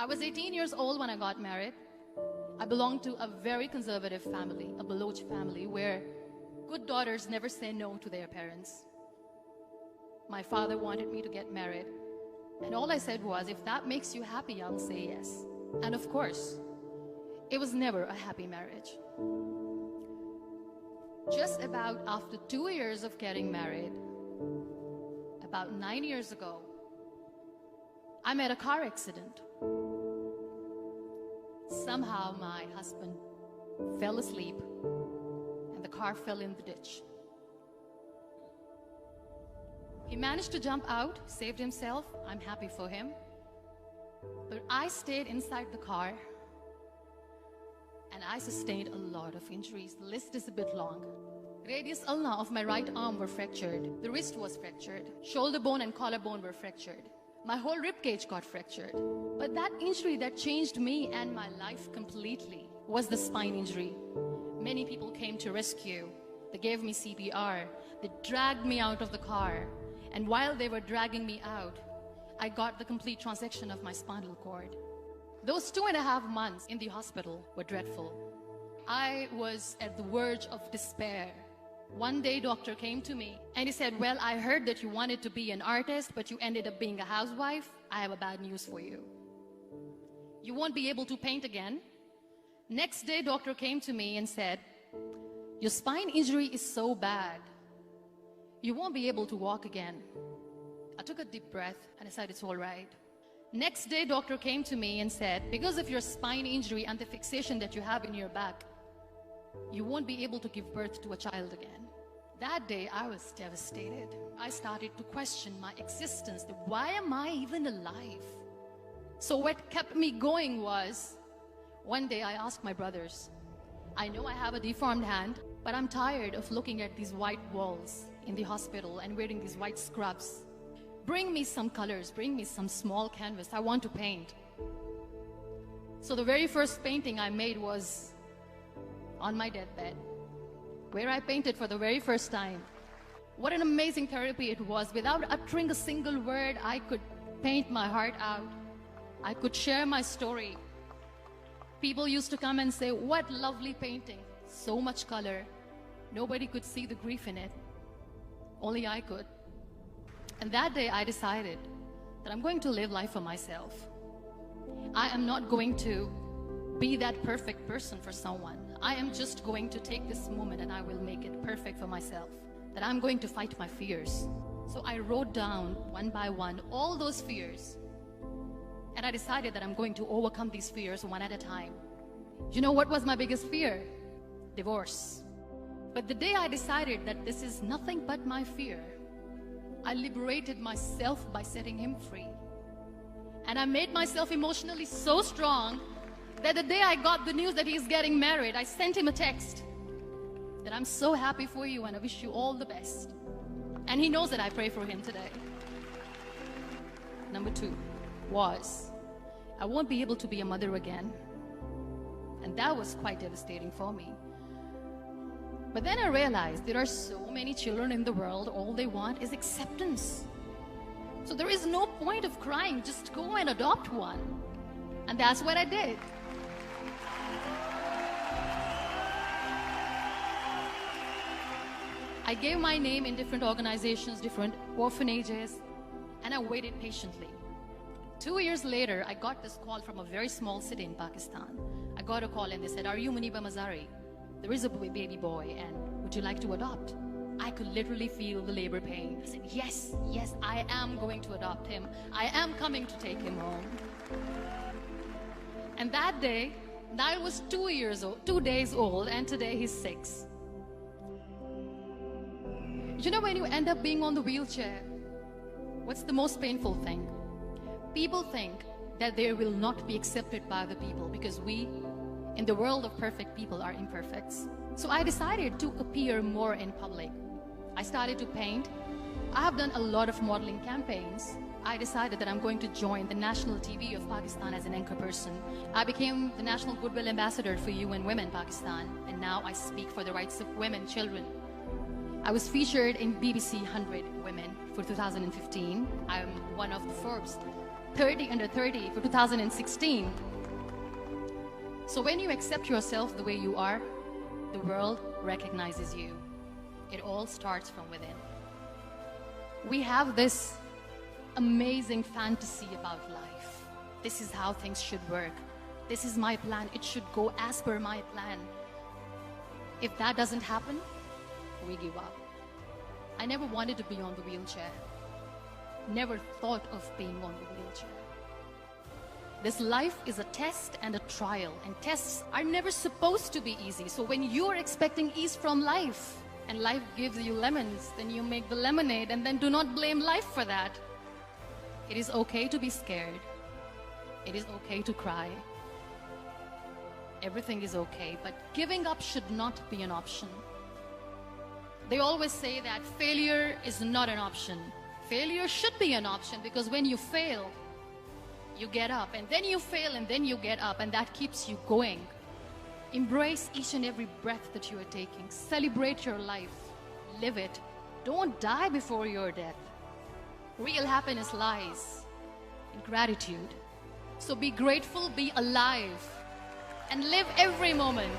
I was 18 years old when I got married. I belonged to a very conservative family, a Baloch family, where good daughters never say no to their parents. My father wanted me to get married, and all I said was, if that makes you happy, I'll say yes. And of course, it was never a happy marriage. Just about after 2 years of getting married, about 9 years ago, I met a car accident. Somehow my husband fell asleep and the car fell in the ditch. He managed to jump out, saved himself. I'm happy for him. But I stayed inside the car and I sustained a lot of injuries. The list is a bit long. Radius ulna of my right arm were fractured. The wrist was fractured. Shoulder bone and collarbone were fractured. My whole rib cage got fractured. But that injury that changed me and my life completely was the spine injury. Many people came to rescue. They gave me CPR. They dragged me out of the car. And while they were dragging me out, I got the complete transection of my spinal cord. Those 2.5 months in the hospital were dreadful. I was at the verge of despair. One day, doctor came to me and he said, well, I heard that you wanted to be an artist, but you ended up being a housewife. I have a bad news for you. You won't be able to paint again. Next day, doctor came to me and said, your spine injury is so bad, you won't be able to walk again. I took a deep breath and I said, it's all right. Next day, doctor came to me and said, because of your spine injury and the fixation that you have in your back, you won't be able to give birth to a child again. That day, I was devastated. I started to question my existence. Why am I even alive? So what kept me going was, one day I asked my brothers, I know I have a deformed hand, but I'm tired of looking at these white walls in the hospital and wearing these white scrubs. Bring me some colors, bring me some small canvas. I want to paint. So the very first painting I made was on my deathbed, where I painted for the very first time. What an amazing therapy it was. Without uttering a single word, I could paint my heart out. I could share my story. People used to come and say, what lovely painting. So much color. Nobody could see the grief in it. Only I could. And that day I decided that I'm going to live life for myself. I am not going to be that perfect person for someone. I am just going to take this moment and I will make it perfect for myself. That I'm going to fight my fears. So I wrote down one by one all those fears. And I decided that I'm going to overcome these fears one at a time. You know what was my biggest fear? Divorce. But the day I decided that this is nothing but my fear, I liberated myself by setting him free. And I made myself emotionally so strong that the day I got the news that he's getting married, I sent him a text that I'm so happy for you and I wish you all the best. And he knows that I pray for him today. Number 2 was, I won't be able to be a mother again. And that was quite devastating for me. But then I realized there are so many children in the world, all they want is acceptance. So there is no point of crying, just go and adopt one. And that's what I did. I gave my name in different organizations, different orphanages, and I waited patiently. 2 years later, I got this call from a very small city in Pakistan. I got a call and they said, are you Muniba Mazari? There is a baby boy and would you like to adopt? I could literally feel the labor pain. I said, yes, yes, I am going to adopt him. I am coming to take him home. And that day, I was 2 days old, and today he's 6. You know, when you end up being on the wheelchair, what's the most painful thing? People think that they will not be accepted by the people because we, in the world of perfect people, are imperfects. So I decided to appear more in public. I started to paint. I have done a lot of modeling campaigns. I decided that I'm going to join the national TV of Pakistan as an anchor person. I became the National Goodwill Ambassador for UN Women Pakistan, and now I speak for the rights of women, children. I was featured in BBC 100 Women for 2015. I'm one of the Forbes 30 under 30 for 2016. So when you accept yourself the way you are, the world recognizes you. It all starts from within. We have this amazing fantasy about life. This is how things should work. This is my plan. It should go as per my plan. If that doesn't happen, we give up. I never wanted to be on the wheelchair. Never thought of being on the wheelchair. This life is a test and a trial, and tests are never supposed to be easy. So when you're expecting ease from life, and life gives you lemons, then you make the lemonade, and then do not blame life for that. It is okay to be scared. It is okay to cry. Everything is okay, but giving up should not be an option. They always say that failure is not an option. Failure should be an option, because when you fail, you get up, and then you fail, and then you get up, and that keeps you going. Embrace each and every breath that you are taking. Celebrate your life. Live it. Don't die before your death. Real happiness lies in gratitude. So be grateful, be alive, and live every moment.